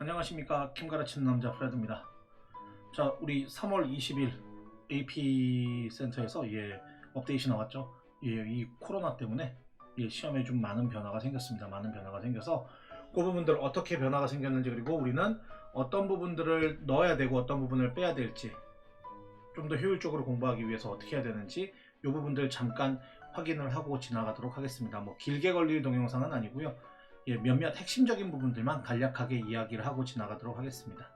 안녕하십니까. 캠 가르치는 남자 프레드입니다. 자, 우리 3월 20일 AP 센터에서 업데이트 나왔죠. 이 코로나 때문에 시험에 좀 많은 변화가 생겼습니다. 많은 변화가 생겨서 그 부분들 어떻게 변화가 생겼는지, 그리고 우리는 어떤 부분들을 넣어야 되고 어떤 부분을 빼야 될지, 좀 더 효율적으로 공부하기 위해서 어떻게 해야 되는지 이 부분들 잠깐 확인을 하고 지나가도록 하겠습니다. 뭐 길게 걸릴 동영상은 아니고요. 몇몇 핵심적인 부분들만 간략하게 이야기를 하고 지나가도록 하겠습니다.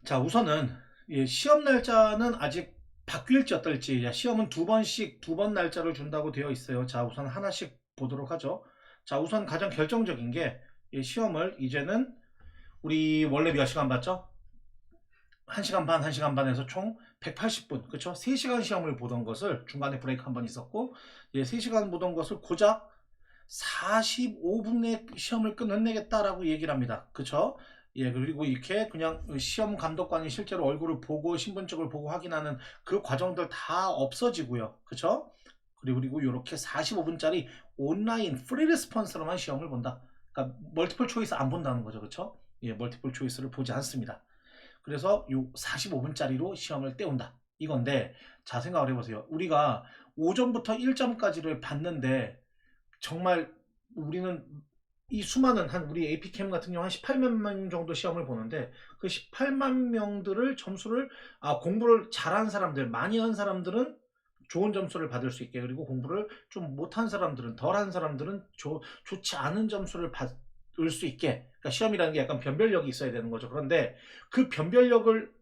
자, 우선은 시험 날짜는 아직 바뀔지 어떨지. 시험은 두 번 날짜를 준다고 되어 있어요. 자, 우선 하나씩 보도록 하죠. 자, 우선 가장 결정적인 게 시험을 이제는 우리 원래 몇 시간 봤죠? 1시간 반, 1시간 반에서 총 180분, 그쵸? 3시간 시험을 보던 것을 중간에 브레이크 한 번 있었고, 3시간 보던 것을 고작 45분에 시험을 끝내겠다라고 얘기를 합니다. 그쵸? 그리고 이렇게 그냥 시험 감독관이 실제로 얼굴을 보고 신분증을 보고 확인하는 그 과정들 다 없어지고요. 그쵸? 그리고 이렇게 45분짜리 온라인 프리 리스폰스로만 시험을 본다. 그러니까 멀티플 초이스 안 본다는 거죠. 그쵸? 멀티플 초이스를 보지 않습니다. 그래서 요 45분짜리로 시험을 때운다. 이건데, 자, 생각을 해보세요. 우리가 오전부터 1점까지를 봤는데, 정말 우리는 이 수많은 우리 AP캠 같은 경우 한 18만 명 정도 시험을 보는데, 그 18만 명들을 점수를 공부를 잘한 사람들, 많이 한 사람들은 좋은 점수를 받을 수 있게, 그리고 공부를 좀 못한 사람들은, 덜한 사람들은 좋지 않은 점수를 받을 수 있게. 그러니까 시험이라는 게 약간 변별력이 있어야 되는 거죠. 그런데 그 변별력을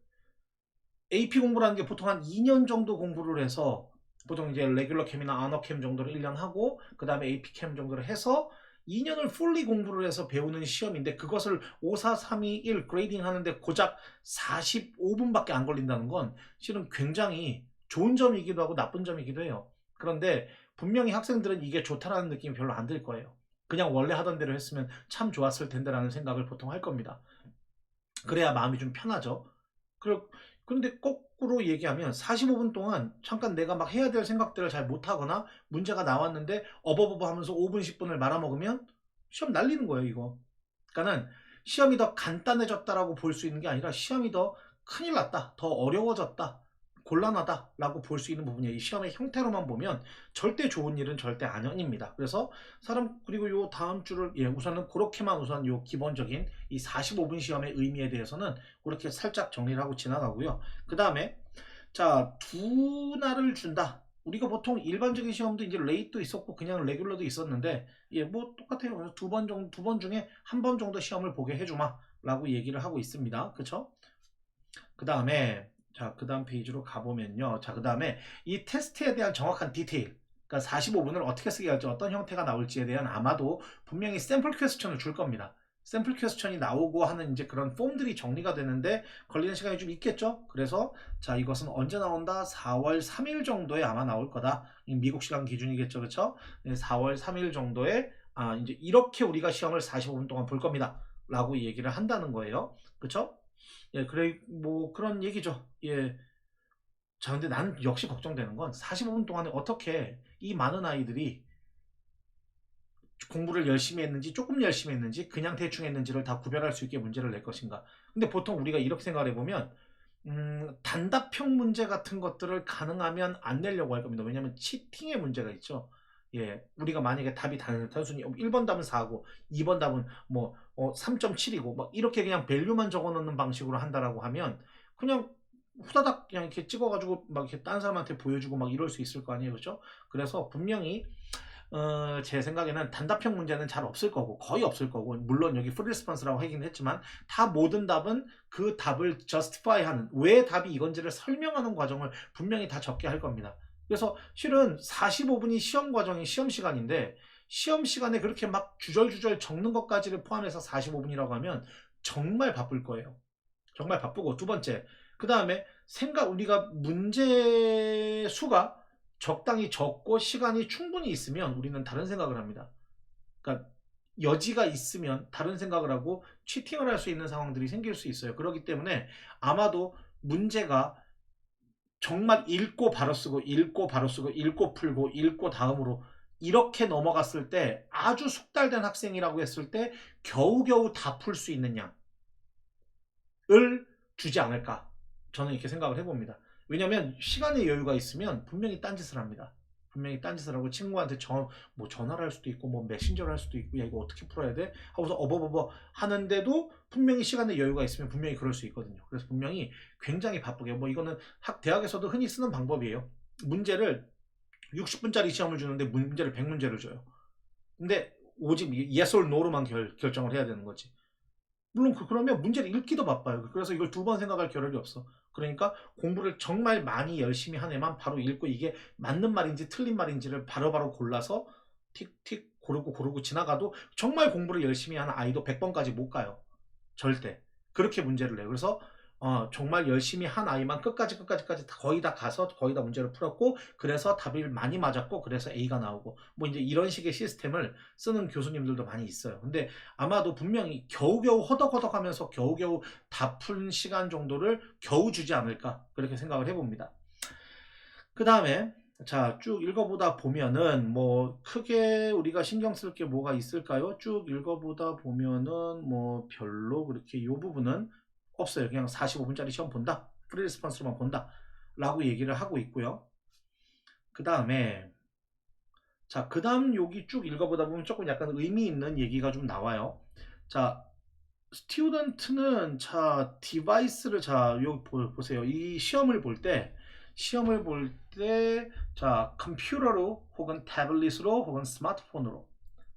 AP 공부라는 게 보통 한 2년 정도 공부를 해서, 보통 이제 레귤러 캠이나 아너 캠 정도를 1년 하고 그 다음에 AP 캠 정도를 해서 2년을 풀리 공부를 해서 배우는 시험인데, 그것을 5, 4, 3, 2, 1 그레이딩 하는데 고작 45분밖에 안 걸린다는 건 실은 굉장히 좋은 점이기도 하고 나쁜 점이기도 해요. 그런데 분명히 학생들은 이게 좋다라는 느낌이 별로 안 들 거예요. 그냥 원래 하던 대로 했으면 참 좋았을 텐데 라는 생각을 보통 할 겁니다. 그래야 마음이 좀 편하죠. 그런데 거꾸로 얘기하면 45분 동안 잠깐 내가 막 해야 될 생각들을 잘 못하거나 문제가 나왔는데 어버버버 하면서 5분, 10분을 말아먹으면 시험 날리는 거예요, 이거. 그러니까는 시험이 더 간단해졌다라고 볼 수 있는 게 아니라 시험이 더 큰일 났다, 더 어려워졌다, 곤란하다라고 볼 수 있는 부분이에요. 이 시험의 형태로만 보면 절대 좋은 일은 절대 아닙니다. 그래서 그리고 요 다음 주를 우선은 그렇게만 우선 요 기본적인 이 45분 시험의 의미에 대해서는 그렇게 살짝 정리를 하고 지나가고요. 그 다음에 자, 두 날을 준다. 우리가 보통 일반적인 시험도 이제 레이도 있었고 그냥 레귤러도 있었는데, 뭐 똑같아요. 그래서 두 번 중에 한 번 정도 시험을 보게 해주마 라고 얘기를 하고 있습니다. 그쵸? 그 다음에 자, 그 다음 페이지로 가보면요. 자, 그 다음에 이 테스트에 대한 정확한 디테일, 그러니까 45분을 어떻게 쓰게 할지, 어떤 형태가 나올지에 대한 아마도 분명히 샘플 퀘스천을 줄 겁니다. 샘플 퀘스천이 나오고 하는 이제 그런 폼들이 정리가 되는데 걸리는 시간이 좀 있겠죠. 그래서 자, 이것은 언제 나온다? 4월 3일 정도에 아마 나올 거다. 미국 시간 기준이겠죠. 그렇죠? 4월 3일 정도에 이제 이렇게 우리가 시험을 45분 동안 볼 겁니다 라고 얘기를 한다는 거예요. 그렇죠? 그래, 뭐 그런 얘기죠. 자, 근데 나는 역시 걱정되는 건 45분 동안에 어떻게 이 많은 아이들이 공부를 열심히 했는지, 조금 열심히 했는지, 그냥 대충 했는지를 다 구별할 수 있게 문제를 낼 것인가. 근데 보통 우리가 이렇게 생각을 해보면 단답형 문제 같은 것들을 가능하면 안 내려고 할 겁니다. 왜냐하면 치팅의 문제가 있죠. 우리가 만약에 답이 단순히 1번 답은 4고 2번 답은 뭐 3.7이고 막 이렇게 그냥 밸류만 적어 놓는 방식으로 한다라고 하면 그냥 후다닥 그냥 이렇게 찍어가지고 막 이렇게 딴 사람한테 보여주고 막 이럴 수 있을 거 아니에요, 그렇죠? 그래서 분명히 제 생각에는 단답형 문제는 잘 없을 거고, 거의 없을 거고, 물론 여기 프리 리스폰스라고 하긴 했지만 다 모든 답은 그 답을 justify 하는, 왜 답이 이건지를 설명하는 과정을 분명히 다 적게 할 겁니다. 그래서 실은 45분이 시험 과정이 시험 시간인데, 시험 시간에 그렇게 막 주절주절 적는 것까지를 포함해서 45분이라고 하면 정말 바쁠 거예요. 정말 바쁘고, 두 번째, 그 다음에 우리가 문제 수가 적당히 적고 시간이 충분히 있으면 우리는 다른 생각을 합니다. 그러니까 여지가 있으면 다른 생각을 하고 치팅을 할 수 있는 상황들이 생길 수 있어요. 그렇기 때문에 아마도 문제가 정말 읽고 바로 쓰고 읽고 바로 쓰고 읽고 풀고 읽고 다음으로 이렇게 넘어갔을 때 아주 숙달된 학생이라고 했을 때 겨우겨우 다 풀 수 있는 양을 주지 않을까, 저는 이렇게 생각을 해봅니다. 왜냐면 시간의 여유가 있으면 분명히 딴짓을 합니다. 분명히 딴짓을 하고 친구한테 뭐 전화를 할 수도 있고 뭐 메신저를 할 수도 있고, 야 이거 어떻게 풀어야 돼? 하고서 어버버버 하는데도 분명히 시간의 여유가 있으면 분명히 그럴 수 있거든요. 그래서 분명히 굉장히 바쁘게, 뭐 이거는 대학에서도 흔히 쓰는 방법이에요. 문제를 60분짜리 시험을 주는데 문제를 100문제를 줘요. 근데 오직 yes or no로만 결정을 해야 되는 거지. 물론 그러면 문제를 읽기도 바빠요. 그래서 이걸 두 번 생각할 겨를이 없어. 그러니까 공부를 정말 많이 열심히 한 애만 바로 읽고 이게 맞는 말인지 틀린 말인지를 바로바로 골라서 틱틱 고르고 지나가도, 정말 공부를 열심히 하는 아이도 100번까지 못 가요. 절대. 그렇게 문제를 내요. 그래서 정말 열심히 한 아이만 끝까지 거의 다 가서 거의 다 문제를 풀었고, 그래서 답을 많이 맞았고, 그래서 A가 나오고, 뭐 이제 이런 식의 시스템을 쓰는 교수님들도 많이 있어요. 근데 아마도 분명히 겨우겨우 허덕허덕 하면서 겨우겨우 다 푼 시간 정도를 겨우 주지 않을까, 그렇게 생각을 해봅니다. 그 다음에 자, 쭉 읽어보다 보면은 뭐 크게 우리가 신경 쓸 게 뭐가 있을까요? 쭉 읽어보다 보면은 뭐 별로 그렇게 이 부분은 없어요. 그냥 45분짜리 시험 본다, 프리 리스폰스로만 본다 라고 얘기를 하고 있고요. 그 다음에 자, 그 다음 여기 쭉 읽어보다 보면 조금 약간 의미 있는 얘기가 좀 나와요. 자, 스튜던트는 자 디바이스를, 자 여기 보세요. 이 시험을 볼 때 자 컴퓨터로 혹은 태블릿으로 혹은 스마트폰으로,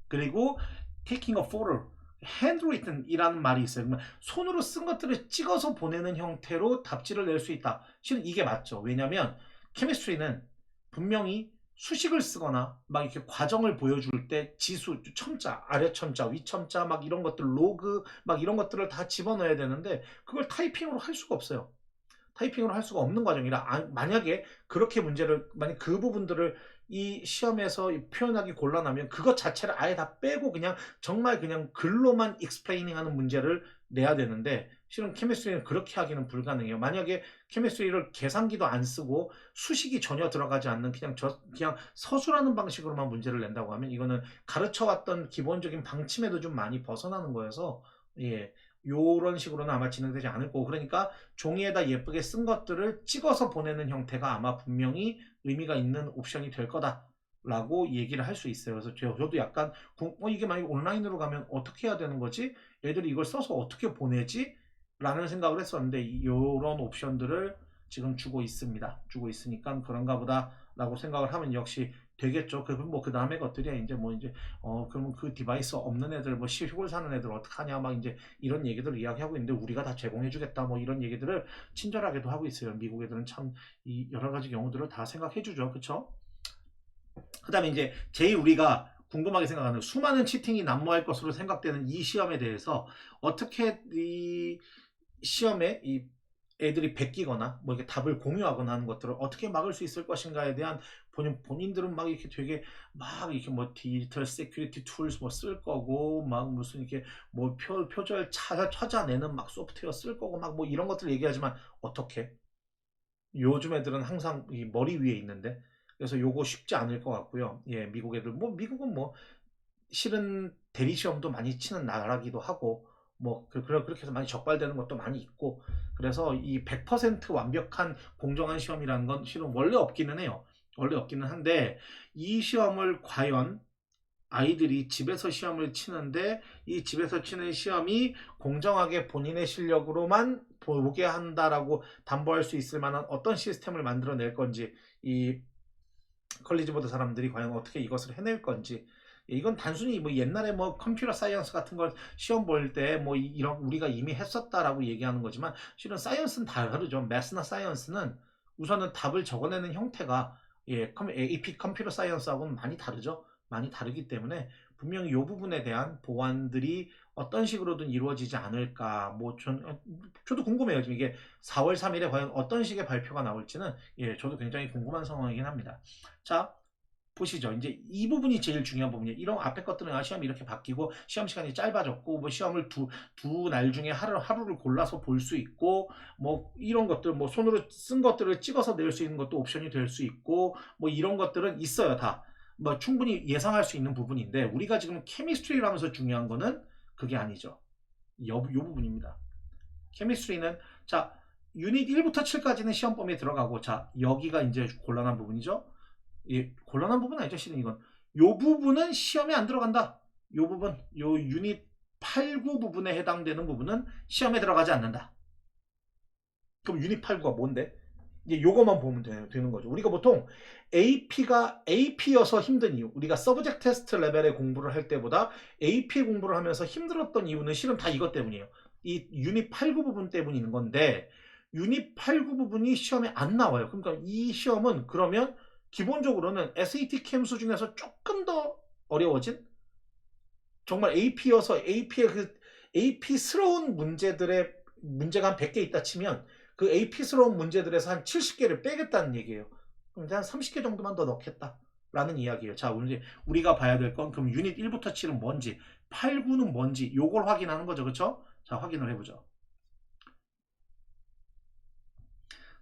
그리고 taking a photo, handwritten 이라는 말이 있어요. 손으로 쓴 것들을 찍어서 보내는 형태로 답지를 낼 수 있다. 실은 이게 맞죠. 왜냐면 케미스트리는 분명히 수식을 쓰거나 막 이렇게 과정을 보여줄 때 지수, 첨자, 아래 첨자, 위 첨자 막 이런 것들, 로그 막 이런 것들을 다 집어넣어야 되는데 그걸 타이핑으로 할 수가 없어요. 타이핑으로 할 수가 없는 과정이라, 만약에 그렇게 문제를, 만약 그 부분들을 이 시험에서 표현하기 곤란하면 그것 자체를 아예 다 빼고 그냥 정말 그냥 글로만 익스플레이닝 하는 문제를 내야 되는데, 실은 케미스트리는 그렇게 하기는 불가능해요. 만약에 케미스트리를 계산기도 안 쓰고 수식이 전혀 들어가지 않는 그냥 서술하는 방식으로만 문제를 낸다고 하면 이거는 가르쳐왔던 기본적인 방침에도 좀 많이 벗어나는 거여서, 예, 요런 식으로는 아마 진행되지 않을 거고, 그러니까 종이에다 예쁘게 쓴 것들을 찍어서 보내는 형태가 아마 분명히 의미가 있는 옵션이 될 거다라고 얘기를 할 수 있어요. 그래서 저도 약간 이게 만약에 온라인으로 가면 어떻게 해야 되는 거지? 애들이 이걸 써서 어떻게 보내지? 라는 생각을 했었는데 이런 옵션들을 지금 주고 있습니다. 주고 있으니까 그런가 보다라고 생각을 하면 역시 되겠죠. 그럼 뭐 그 다음에 것들이 이제 뭐 이제 그러면 그 디바이스 없는 애들, 뭐 시골 사는 애들 어떡하냐 막 이제 이런 얘기들을 이야기하고 있는데, 우리가 다 제공해주겠다 뭐 이런 얘기들을 친절하게도 하고 있어요. 미국 애들은 참 이 여러 가지 경우들을 다 생각해주죠. 그쵸? 그 다음에 이제 제일 우리가 궁금하게 생각하는 수많은 치팅이 난무할 것으로 생각되는 이 시험에 대해서 어떻게 이 시험에 이 애들이 베끼거나 뭐 이렇게 답을 공유하거나 하는 것들을 어떻게 막을 수 있을 것인가에 대한, 본인들은 막 이렇게 되게 막 이렇게 뭐 디지털 세큐리티 툴스 뭐 쓸 거고 막 무슨 이렇게 뭐 표절 찾아내는 막 소프트웨어 쓸 거고 막 뭐 이런 것들 얘기하지만, 어떻게 요즘 애들은 항상 이 머리 위에 있는데, 그래서 요거 쉽지 않을 것 같고요. 예, 미국 애들 뭐 미국은 뭐 실은 대리 시험도 많이 치는 나라기도 하고 뭐 그렇게 해서 많이 적발되는 것도 많이 있고, 그래서 이 100% 완벽한 공정한 시험이라는 건 실은 원래 없기는 해요. 원래 없기는 한데, 이 시험을 과연 아이들이 집에서 시험을 치는데 이 집에서 치는 시험이 공정하게 본인의 실력으로만 보게 한다라고 담보할 수 있을 만한 어떤 시스템을 만들어낼 건지, 이 컬리지보드 사람들이 과연 어떻게 이것을 해낼 건지, 이건 단순히 뭐 옛날에 뭐 컴퓨터 사이언스 같은 걸 시험 볼 때 뭐 이런 우리가 이미 했었다라고 얘기하는 거지만, 실은 사이언스는 다르죠. 매스나 사이언스는 우선은 답을 적어내는 형태가, 예, AP 컴퓨터 사이언스하고는 많이 다르죠. 많이 다르기 때문에 분명히 이 부분에 대한 보완들이 어떤 식으로든 이루어지지 않을까. 뭐 저도 궁금해요. 지금 이게 4월 3일에 과연 어떤 식의 발표가 나올지는, 예, 저도 굉장히 궁금한 상황이긴 합니다. 자, 보시죠. 이제 이 부분이 제일 중요한 부분이에요. 이런 앞에 것들은 시험이 이렇게 바뀌고 시험 시간이 짧아졌고 뭐 시험을 두 날 중에 하루를 골라서 볼 수 있고 뭐 이런 것들, 뭐 손으로 쓴 것들을 찍어서 낼 수 있는 것도 옵션이 될 수 있고 뭐 이런 것들은 있어요, 다. 뭐 충분히 예상할 수 있는 부분인데 우리가 지금 케미스트리를 하면서 중요한 거는 그게 아니죠. 요 부분입니다. 케미스트리는 자 유닛 1부터 7까지는 시험 범위에 들어가고 자 여기가 이제 곤란한 부분이죠. 예, 곤란한 부분 아니죠. 실은 이건 요 부분은 시험에 안 들어간다. 요 부분 요 유닛 8, 9 부분에 해당되는 부분은 시험에 들어가지 않는다. 그럼 유닛 8, 9가 뭔데? 이제 요거만 보면 되는 거죠. 우리가 보통 AP가 AP여서 힘든 이유, 우리가 서브젝트 테스트 레벨의 공부를 할 때보다 AP 공부를 하면서 힘들었던 이유는 실은 다 이것 때문이에요. 이 유닛 8, 9 부분 때문인 건데 유닛 8, 9 부분이 시험에 안 나와요. 그러니까 이 시험은 그러면 기본적으로는 SAT 캠 수준에서 조금 더 어려워진 정말 AP여서 AP의 그 AP스러운 문제들의 문제가 한 100개 있다 치면 그 AP스러운 문제들에서 한 70개를 빼겠다는 얘기예요. 그럼 한 30개 정도만 더 넣겠다. 라는 이야기예요. 자, 우리가 봐야 될 건 그럼 유닛 1부터 7은 뭔지, 8, 9는 뭔지 요걸 확인하는 거죠. 그렇죠? 자, 확인을 해보죠.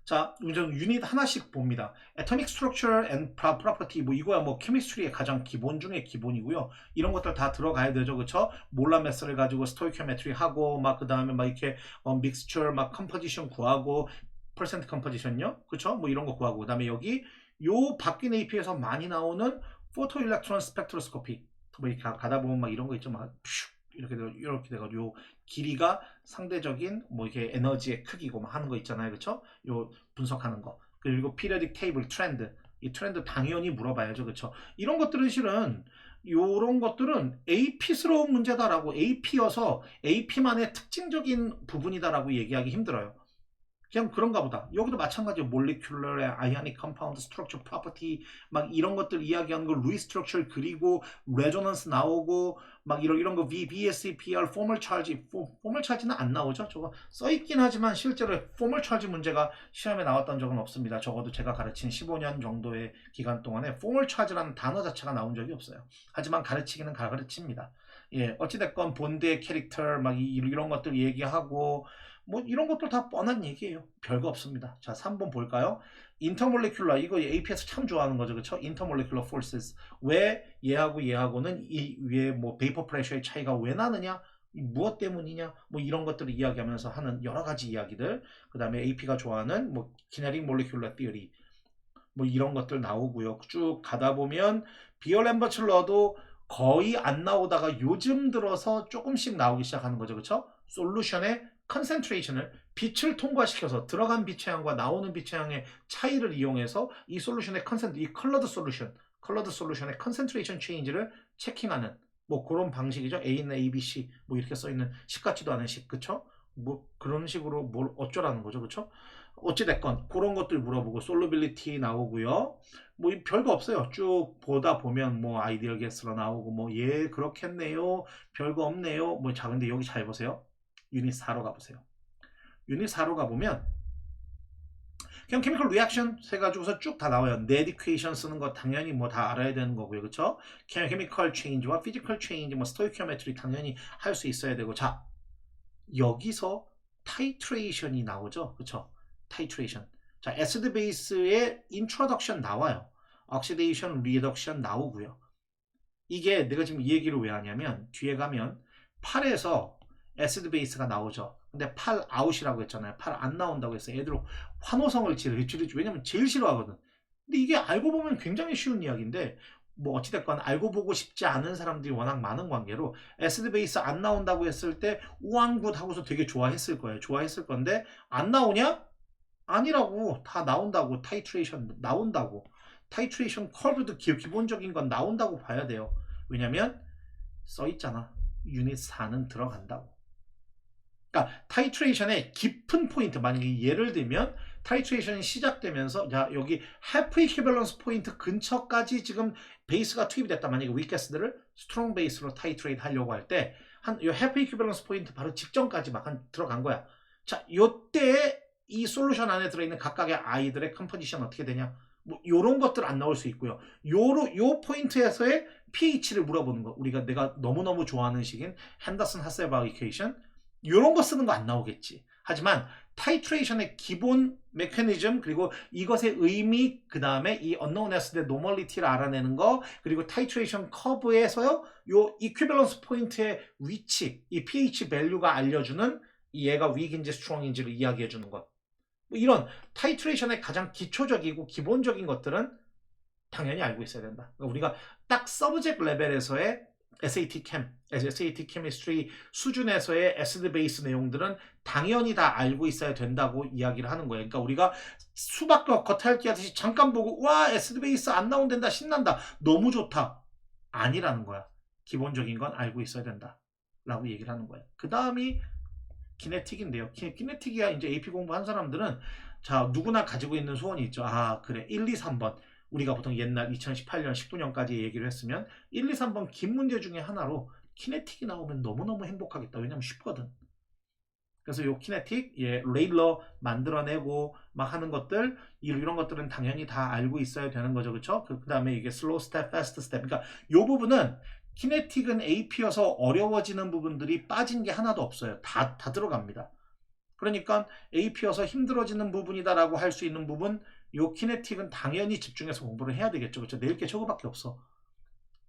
자, 유닛 하나씩 봅니다. Atomic Structure and Property 뭐 이거야 뭐 케미스트리의 가장 기본 중에 기본이고요. 이런 것들 다 들어가야 되죠, 그렇죠? 몰라 메스를 가지고 스토이키오메트리 하고 막 그 다음에 막 이렇게 믹스처 막 컴포지션 구하고 퍼센트 컴포지션요, 그렇죠? 뭐 이런 거 구하고 그다음에 여기 요 바뀐 AP에서 많이 나오는 포토 일렉트론 스펙트로스코피 뭐 이렇게 가다 보면 막 이런 거 있죠, 막 이렇게 돼가지고 길이가 상대적인 뭐 이렇게 에너지의 크기고 막 하는 거 있잖아요, 그렇죠? 요 분석하는 거. 그리고 피리어딕 테이블 트렌드, 이 트렌드 당연히 물어봐야죠, 그렇죠? 이런 것들은 실은 요런 것들은 AP스러운 문제다라고 AP여서 AP만의 특징적인 부분이다라고 얘기하기 힘들어요. 그냥 그런가 보다. 여기도 마찬가지로 몰리큘러의 아이오닉 컴파운드 스트럭처 프로퍼티 막 이런 것들 이야기하는 거 루이 스트럭처 그리고 레조넌스 나오고 막 이런 거 VBSEPR 포멀 차지 포멀 차지는 안 나오죠. 저거 써 있긴 하지만 실제로 포멀 차지 문제가 시험에 나왔던 적은 없습니다. 적어도 제가 가르친 15년 정도의 기간 동안에 포멀 차지라는 단어 자체가 나온 적이 없어요. 하지만 가르치기는 가르칩니다. 예, 어찌됐건 본드의 캐릭터 막 이런 것들 얘기하고 뭐 이런 것들 다 뻔한 얘기예요. 별거 없습니다. 자, 3번 볼까요? 인터몰레큘러 이거 AP에서 참 좋아하는 거죠. 그렇죠? 인터몰레큘러 포스스. 왜 얘하고 얘하고는 이 위에 뭐 베이퍼 프레셔의 차이가 왜 나느냐? 무엇 때문이냐? 뭐 이런 것들을 이야기하면서 하는 여러 가지 이야기들. 그다음에 AP가 좋아하는 뭐 키네틱 몰레큘러 티어리 뭐 이런 것들 나오고요. 쭉 가다 보면 비얼 램버츠러도 거의 안 나오다가 요즘 들어서 조금씩 나오기 시작하는 거죠. 그렇죠? 솔루션의 컨센트레이션을 빛을 통과시켜서 들어간 빛의 양과 나오는 빛의 양의 차이를 이용해서 이 솔루션의 이 컬러드 솔루션의 컨센트레이션 체인지를 체킹하는 뭐 그런 방식이죠. A나 A, B, C 뭐 이렇게 써 있는 식 같지도 않은 식, 그쵸? 뭐 그런 식으로 뭘 어쩌라는 거죠, 그쵸? 어찌됐건 그런 것들 물어보고 솔루빌리티 나오고요. 뭐 별거 없어요. 쭉 보다 보면 뭐 아이디어 게스트로 나오고 뭐 예 그렇겠네요. 별거 없네요. 뭐 자 근데 여기 잘 보세요. 유닛 4로 가보세요. 유닛 4로 가보면 그냥 케미컬 리액션 해가지고서 쭉 다 나와요. 넷 이퀘이션 쓰는 거 당연히 뭐 다 알아야 되는 거고요. 그쵸? 케미컬 체인지와 피지컬 체인지 뭐 스토이키오메트리 당연히 할 수 있어야 되고 자 여기서 타이트레이션이 나오죠. 그쵸? 타이트레이션. 자, 애시드 베이스의 인트로덕션 나와요. 옥시데이션, 리덕션 나오고요. 이게 내가 지금 이 얘기를 왜 하냐면 뒤에 가면 8에서 애시드 베이스가 나오죠. 근데 8 아웃이라고 했잖아요. 8 안 나온다고 했어요. 애들 환호성을 지르죠. 왜냐면 제일 싫어하거든. 근데 이게 알고 보면 굉장히 쉬운 이야기인데 뭐 어찌됐건 알고 보고 싶지 않은 사람들이 워낙 많은 관계로 애시드 베이스 안 나온다고 했을 때 우왕굿 하고서 되게 좋아했을 거예요. 좋아했을 건데 안 나오냐? 아니라고. 다 나온다고. 타이트레이션 나온다고. 타이트레이션 커브도 기본적인 건 나온다고 봐야 돼요. 왜냐면 써있잖아. 유닛 4는 들어간다고. 그러니까 타이트레이션의 깊은 포인트, 만약에 예를 들면 타이트레이션이 시작되면서 자 여기 해프 이퀴밸런스 포인트 근처까지 지금 베이스가 투입이 됐다. 만약에 위캐스들을 스트롱 베이스로 타이트레이트 하려고 할 때 한 요 해프 이퀴밸런스 포인트 바로 직전까지 막 한 들어간 거야. 자 요때 이 솔루션 안에 들어있는 각각의 아이들의 컴포지션 어떻게 되냐, 뭐 요런 것들 안 나올 수 있고요. 요 포인트에서의 pH를 물어보는 거. 내가 너무너무 좋아하는 식인 핸더슨 하셀바흐 이퀘이션, 이런 거 쓰는 거 안 나오겠지. 하지만 타이트레이션의 기본 메커니즘, 그리고 이것의 의미, 그 다음에 이 unknown S의 normality를 알아내는 거, 그리고 타이트레이션 커브에서요 요 이퀴밸런스 포인트의 위치, 이 pH 밸류가 알려주는 얘가 weak인지 strong인지를 이야기해 주는 것. 뭐 이런 타이트레이션의 가장 기초적이고 기본적인 것들은 당연히 알고 있어야 된다. 그러니까 우리가 딱 서브젝트 레벨에서의 SAT Chem, SAT Chemistry 수준에서의 애시드 베이스 내용들은 당연히 다 알고 있어야 된다고 이야기를 하는 거예요. 그러니까 우리가 수박과 겉핥기 하듯이 잠깐 보고 와 애시드 베이스 안 나온댄다 신난다 너무 좋다 아니라는 거야. 기본적인 건 알고 있어야 된다 라고 얘기를 하는 거예요. 그 다음이 키네틱인데요. 키네틱이야 이제 AP 공부한 사람들은 자 누구나 가지고 있는 소원이 있죠. 아 그래 1, 2, 3번 우리가 보통 옛날 2018년 19년까지 얘기를 했으면 1, 2, 3번 긴 문제 중에 하나로 키네틱이 나오면 너무너무 행복하겠다. 왜냐면 쉽거든. 그래서 요 키네틱, 레일러 만들어내고 막 하는 것들 이런 것들은 당연히 다 알고 있어야 되는 거죠. 그렇죠? 그 다음에 이게 슬로우 스텝, 패스트 스텝. 그러니까 요 부분은 키네틱은 AP여서 어려워지는 부분들이 빠진 게 하나도 없어요. 다 들어갑니다. 그러니까 AP여서 힘들어지는 부분이다라고 할 수 있는 부분 요 키네틱은 당연히 집중해서 공부를 해야 되겠죠. 그렇죠? 내일 게 저거밖에 없어.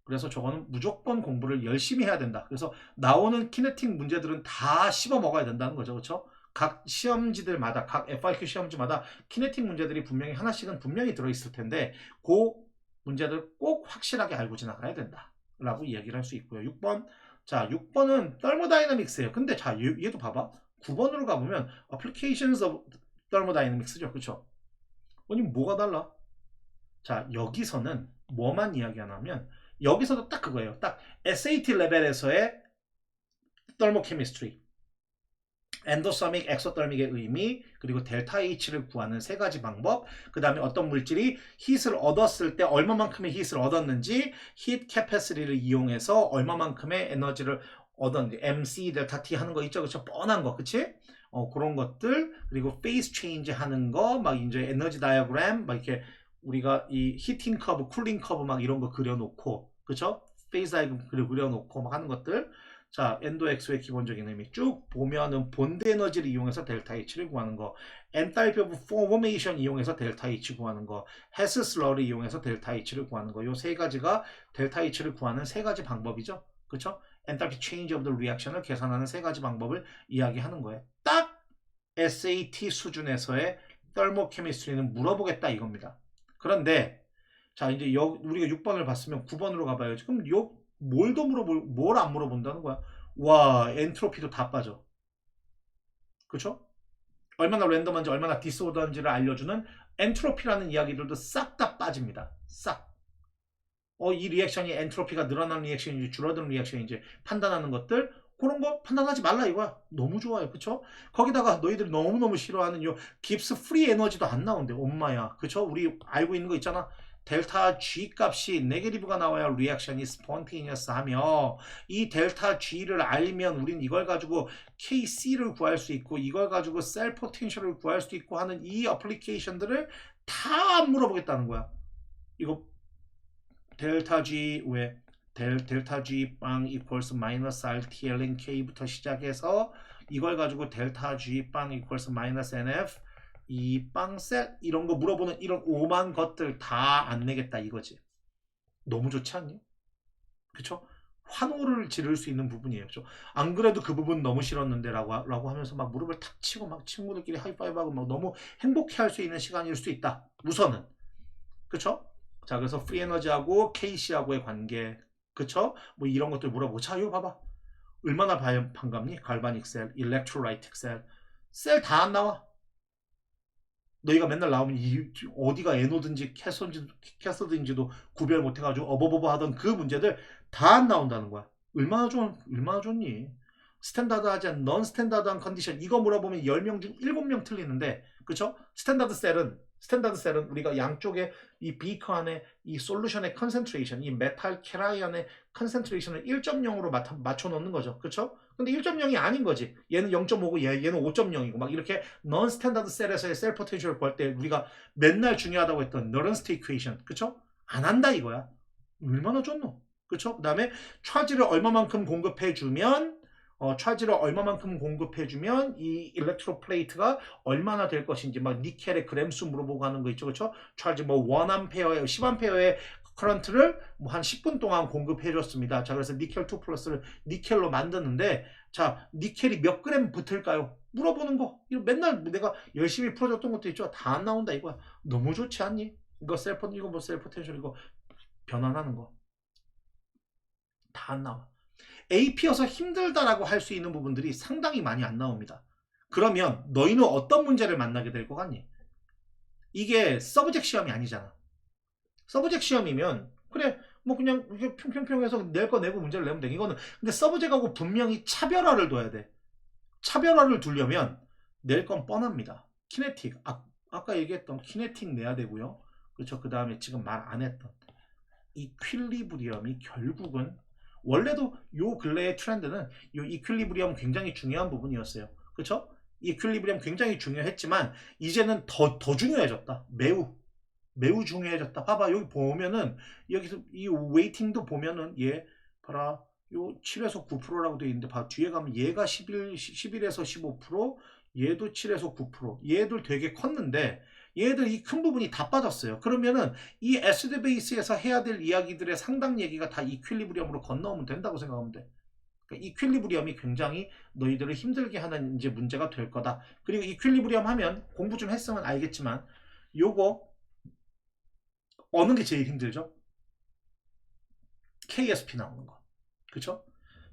그래서 저거는 무조건 공부를 열심히 해야 된다. 그래서 나오는 키네틱 문제들은 다 씹어 먹어야 된다는 거죠. 그렇죠? 각 시험지들마다 각 FIQ 시험지마다 키네틱 문제들이 분명히 하나씩은 분명히 들어있을 텐데 그 문제들 꼭 확실하게 알고 지나가야 된다. 라고 이야기를 할 수 있고요. 6번. 자, 6번은 thermodynamics예요. 근데 자, 얘도 봐봐. 9번으로 가보면 applications of thermodynamics죠. 그렇죠? 아니 뭐가 달라? 자, 여기서는 뭐만 이야기하냐면 여기서도 딱 그거예요. 딱 SAT 레벨에서의 thermochemistry, 엔도서믹, 엑소더믹의 의미, 그리고 델타 H를 구하는 세 가지 방법, 그 다음에 어떤 물질이 히트를 얻었을 때 얼마만큼의 히트를 얻었는지, 히트 캐패시티를 이용해서 얼마만큼의 에너지를 얻었는지, MC, 델타 T 하는 거 있죠? 그쵸? 뻔한 거, 그치? 그런 것들, 그리고 페이스 체인지 하는 거, 막 이제 에너지 다이어그램, 막 이렇게 우리가 이 히팅 커브, 쿨링 커브 막 이런 거 그려놓고, 그쵸? 페이스 다이어그램 그려놓고 막 하는 것들. 자, 엔도 엑소의 기본적인 의미 쭉 보면은 본드 에너지를 이용해서 델타 H를 구하는 거, 엔탈피 오브 포메이션 이용해서 델타 H 구하는 거, 헤스 슬러를 이용해서 델타 H를 구하는 거, 요 세 가지가 델타 H를 구하는 세 가지 방법이죠. 그렇죠? 엔탈피 체인지 오브 더 리액션을 계산하는 세 가지 방법을 이야기하는 거예요. 딱 SAT 수준에서의 thermochemistry는 물어보겠다 이겁니다. 그런데 자 이제 우리가 6번을 봤으면 9번으로 가봐야지. 그럼 뭘 안 물어본다는 거야? 와, 엔트로피도 다 빠져. 그쵸? 얼마나 랜덤한지, 얼마나 디스오더한지를 알려주는 엔트로피라는 이야기들도 싹 다 빠집니다. 싹. 이 리액션이 엔트로피가 늘어나는 리액션인지 줄어드는 리액션인지 판단하는 것들, 그런 거 판단하지 말라 이거야. 너무 좋아요. 그쵸? 거기다가 너희들이 너무너무 싫어하는 요 깁스 프리 에너지도 안 나온대. 엄마야. 그쵸? 우리 알고 있는 거 있잖아. 델타 G 값이 네게티브가 나와야 리액션이 스폰테니어스 하며, 이 델타 G를 알면 우린 이걸 가지고 KC를 구할 수 있고 이걸 가지고 셀 포텐셜을 구할 수 있고 하는 이 어플리케이션들을 다 안 물어보겠다는 거야. 이거 델타 G 왜 델타 G 빵 equals 마이너스 RTLN K부터 시작해서 이걸 가지고 델타 G 빵 equals 마이너스 NF 이 빵셋 이런 거 물어보는 이런 오만 것들 다 안 내겠다 이거지. 너무 좋지 않니? 그쵸? 환호를 지를 수 있는 부분이에요. 그쵸? 안 그래도 그 부분 너무 싫었는데 라고 하면서 막 무릎을 탁 치고 막 친구들끼리 하이파이브하고 막 너무 행복해 할 수 있는 시간일 수 있다. 우선은. 그쵸? 자, 그래서 프리 에너지하고 KC하고의 관계. 그쵸? 뭐 이런 것들 물어보고. 자, 이거 봐봐. 얼마나 반갑니? 갈바닉 셀, 일렉트로라이틱 셀. 셀 다 안 나와. 너희가 맨날 나오면 어디가 에노든지 캐서든지도 구별 못해가지고 어버버버 하던 그 문제들 다 안 나온다는 거야. 얼마나 좋니? 스탠다드하지 않은 넌 스탠다드한 컨디션 이거 물어보면 10명 중 7명 틀리는데 그쵸? 스탠다드 셀은 우리가 양쪽에 이 비커 안에 이 솔루션의 컨센트레이션 이 메탈 캐라이언의 컨센트레이션을 1.0으로 맞춰 놓는 거죠. 그쵸? 근데 1.0이 아닌 거지. 얘는 0.5고 얘는 5.0이고 막 이렇게 넌 스탠다드 셀에서의 셀 포텐셜을 구할 때 우리가 맨날 중요하다고 했던 너런스트 이퀘이션 그쵸? 안 한다 이거야. 얼마나 좋노? 그쵸? 그 다음에 차지를 얼마만큼 공급해 주면 찰지를 얼마만큼 공급해주면 이 일렉트로 플레이트가 얼마나 될 것인지 막 니켈의 그램수 물어보고 하는 거 있죠, 그렇죠? 찰지 뭐 1암페어에 10암페어의 커런트를 뭐 한 10분 동안 공급해줬습니다. 자, 그래서 니켈 2 플러스를 니켈로 만드는데, 자, 니켈이 몇 그램 붙을까요? 물어보는 거. 이거 맨날 내가 열심히 풀어줬던 것도 있죠. 다 안 나온다 이거야. 너무 좋지 않니? 이거 뭐 셀 포텐셜 이거 변환하는 거 다 안 나와. AP여서 힘들다라고 할 수 있는 부분들이 상당히 많이 안 나옵니다. 그러면 너희는 어떤 문제를 만나게 될 것 같니? 이게 서브젝트 시험이 아니잖아. 서브젝트 시험이면 그래 뭐 그냥 이렇게 평평평 해서 낼 거 내고 문제를 내면 돼. 이거는 근데 서브젝트하고 분명히 차별화를 둬야 돼. 차별화를 두려면 낼 건 뻔합니다. 키네틱 아까 얘기했던 키네틱 내야 되고요. 그렇죠. 그 다음에 지금 말 안 했던 이퀄리브리엄이 결국은 원래도 요 근래의 트렌드는 요 이퀄리브리엄 굉장히 중요한 부분이었어요. 그렇죠? 이퀄리브리엄 굉장히 중요했지만 이제는 더 중요해졌다. 매우 중요해졌다. 봐봐 여기 보면은 여기서 이 웨이팅도 보면은 얘 봐라 요 7에서 9%라고 되어 있는데 봐 뒤에 가면 얘가 11에서 15% 얘도 7에서 9% 얘들 되게 컸는데 얘들 이 큰 부분이 다 빠졌어요. 그러면은 이 에시드 베이스에서 해야 될 이야기들의 상당 얘기가 다 이퀄리브리엄으로 건너오면 된다고 생각하면 돼. 그러니까 이퀄리브리엄이 굉장히 너희들을 힘들게 하는 이제 문제가 될 거다. 그리고 이퀄리브리엄 하면 공부 좀 했으면 알겠지만 요거 어느 게 제일 힘들죠? KSP 나오는 거. 그쵸?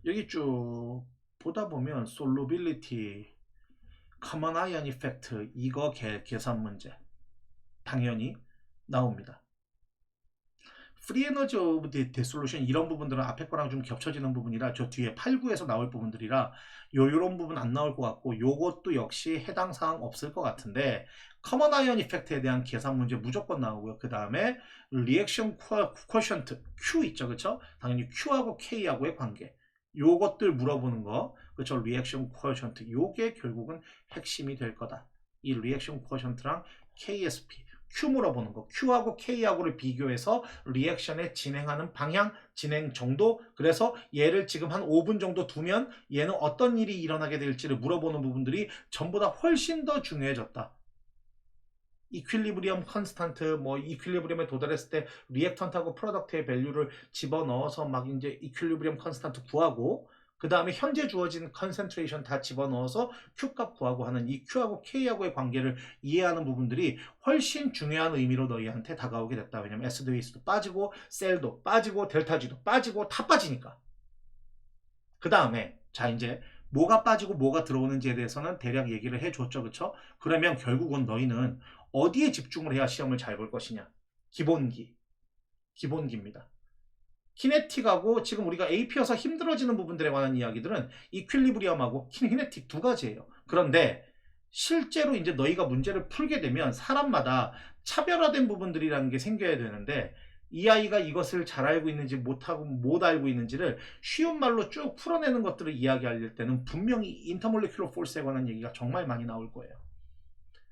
여기 쭉 보다 보면 솔로빌리티, 커먼 아이언 이펙트 이거 계산 문제 당연히 나옵니다. 프리 에너지 오브 데솔루션 이런 부분들은 앞에 거랑 좀 겹쳐지는 부분이라 저 뒤에 8, 9에서 나올 부분들이라 요런 부분 안 나올 것 같고 요것도 역시 해당 사항 없을 것 같은데 커먼 아이언 이펙트에 대한 계산 문제 무조건 나오고요. 그 다음에 리액션 쿼션트 Q 있죠. 그쵸? 당연히 Q하고 K하고의 관계 요것들 물어보는 거 그쵸? 리액션 쿼션트 요게 결국은 핵심이 될 거다. 이 리액션 쿼션트랑 KSP Q 물어보는 거 Q하고 K하고를 비교해서 리액션에 진행하는 방향, 진행 정도 그래서 얘를 지금 한 5분 정도 두면 얘는 어떤 일이 일어나게 될지를 물어보는 부분들이 전보다 훨씬 더 중요해졌다. 이퀄리브리엄 컨스탄트 뭐 이퀄리브리엄에 도달했을 때 리액턴트하고 프로덕트의 밸류를 집어넣어서 막 이제 이퀄리브리엄 컨스탄트 구하고 그 다음에 현재 주어진 컨센트레이션 다 집어넣어서 Q값 구하고 하는 이 Q하고 K하고의 관계를 이해하는 부분들이 훨씬 중요한 의미로 너희한테 다가오게 됐다. 왜냐면 에시드 베이스도 빠지고 셀도 빠지고 델타G도 빠지고 다 빠지니까. 그 다음에 자 이제 뭐가 빠지고 뭐가 들어오는지에 대해서는 대략 얘기를 해줬죠. 그쵸? 그러면 결국은 너희는 어디에 집중을 해야 시험을 잘 볼 것이냐? 기본기입니다. 키네틱하고 지금 우리가 AP여서 힘들어지는 부분들에 관한 이야기들은 이퀄리브리엄하고 키네틱 두 가지예요. 그런데 실제로 이제 너희가 문제를 풀게 되면 사람마다 차별화된 부분들이라는 게 생겨야 되는데 이 아이가 이것을 잘 알고 있는지 못하고 못 알고 있는지를 쉬운 말로 쭉 풀어내는 것들을 이야기할 때는 분명히 인터몰리큘러 포스에 관한 얘기가 정말 많이 나올 거예요.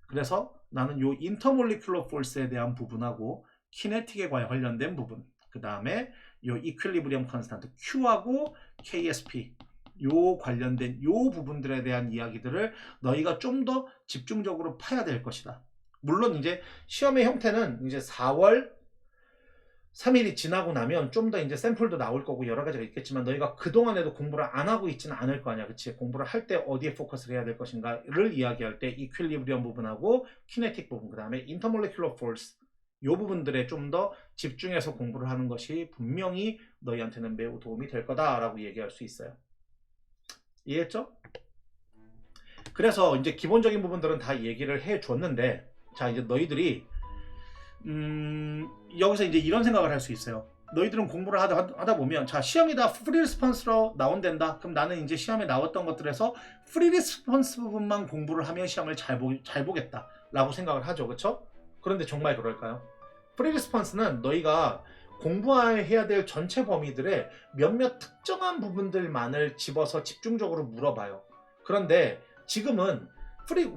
그래서 나는 요 인터몰리큘러 포스에 대한 부분하고 키네틱에 관련된 부분 그 다음에 요 이퀄리브리엄 컨스탄트 Q하고 KSP 요 관련된 요 부분들에 대한 이야기들을 너희가 좀 더 집중적으로 파야 될 것이다. 물론 이제 시험의 형태는 이제 4월 3일이 지나고 나면 좀 더 이제 샘플도 나올 거고 여러 가지가 있겠지만 너희가 그동안에도 공부를 안 하고 있지는 않을 거 아니야. 그치? 공부를 할 때 어디에 포커스를 해야 될 것인가를 이야기할 때 이퀄리브리엄 부분하고 키네틱 부분 그 다음에 인터몰리큘러 포스 이 부분들에 좀 더 집중해서 공부를 하는 것이 분명히 너희한테는 매우 도움이 될 거다라고 얘기할 수 있어요. 이해했죠? 그래서 이제 기본적인 부분들은 다 얘기를 해줬는데 자 이제 너희들이 여기서 이제 이런 생각을 할 수 있어요. 너희들은 공부를 하다 보면 자 시험이 다 프리 리스폰스로 나온댄다. 그럼 나는 이제 시험에 나왔던 것들에서 프리 리스폰스 부분만 공부를 하면 시험을 잘 보겠다 라고 생각을 하죠. 그렇죠? 그런데 정말 그럴까요? 프리 리스폰스는 너희가 공부해야 될 전체 범위들의 몇몇 특정한 부분들만을 집어서 집중적으로 물어봐요. 그런데 지금은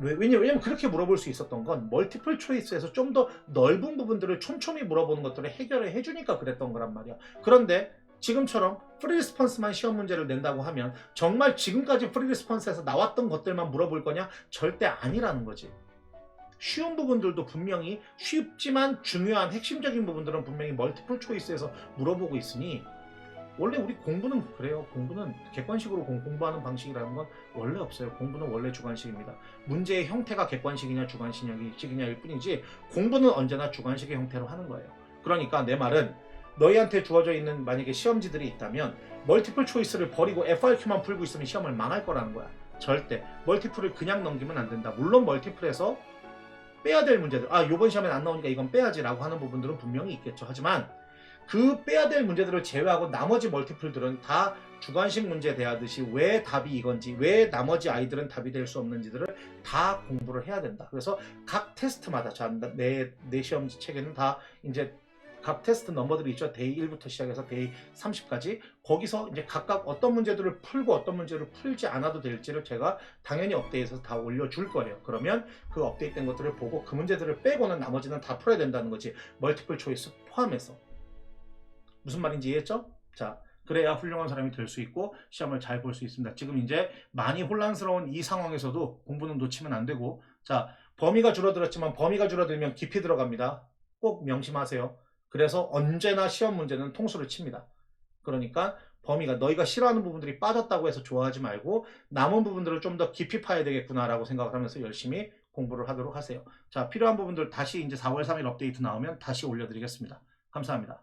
왜냐면 그렇게 물어볼 수 있었던 건 멀티플 초이스에서 좀 더 넓은 부분들을 촘촘히 물어보는 것들을 해결을 해주니까 그랬던 거란 말이야. 그런데 지금처럼 프리리스폰스만 시험 문제를 낸다고 하면 정말 지금까지 프리리스폰스에서 나왔던 것들만 물어볼 거냐? 절대 아니라는 거지. 쉬운 부분들도 분명히 쉽지만 중요한 핵심적인 부분들은 분명히 멀티플 초이스에서 물어보고 있으니 원래 우리 공부는 그래요. 공부는 객관식으로 공부하는 방식이라는 건 원래 없어요. 공부는 원래 주관식입니다. 문제의 형태가 객관식이냐 주관식이냐일 뿐이지 공부는 언제나 주관식의 형태로 하는 거예요. 그러니까 내 말은 너희한테 주어져 있는 만약에 시험지들이 있다면 멀티플 초이스를 버리고 FRQ만 풀고 있으면 시험을 망할 거라는 거야. 절대 멀티플을 그냥 넘기면 안 된다. 물론 멀티플에서 빼야 될 문제들, 요번 시험엔 안 나오니까 이건 빼야지 라고 하는 부분들은 분명히 있겠죠. 하지만 그 빼야 될 문제들을 제외하고 나머지 멀티플들은 다 주관식 문제 대하듯이 왜 답이 이건지, 왜 나머지 아이들은 답이 될 수 없는지들을 다 공부를 해야 된다. 그래서 각 테스트마다, 내 시험지 책에는 다 이제 각 테스트 넘버들이 있죠. 데이 1부터 시작해서 데이 30까지. 거기서 이제 각각 어떤 문제들을 풀고 어떤 문제를 풀지 않아도 될지를 제가 당연히 업데이트해서 다 올려줄 거예요. 그러면 그 업데이트된 것들을 보고 그 문제들을 빼고는 나머지는 다 풀어야 된다는 거지. 멀티플 초이스 포함해서. 무슨 말인지 이해했죠? 자, 그래야 훌륭한 사람이 될 수 있고 시험을 잘 볼 수 있습니다. 지금 이제 많이 혼란스러운 이 상황에서도 공부는 놓치면 안 되고, 자, 범위가 줄어들었지만 범위가 줄어들면 깊이 들어갑니다. 꼭 명심하세요. 그래서 언제나 시험 문제는 통수를 칩니다. 그러니까 범위가 너희가 싫어하는 부분들이 빠졌다고 해서 좋아하지 말고 남은 부분들을 좀 더 깊이 파야 되겠구나라고 생각을 하면서 열심히 공부를 하도록 하세요. 자, 필요한 부분들 다시 이제 4월 3일 업데이트 나오면 다시 올려드리겠습니다. 감사합니다.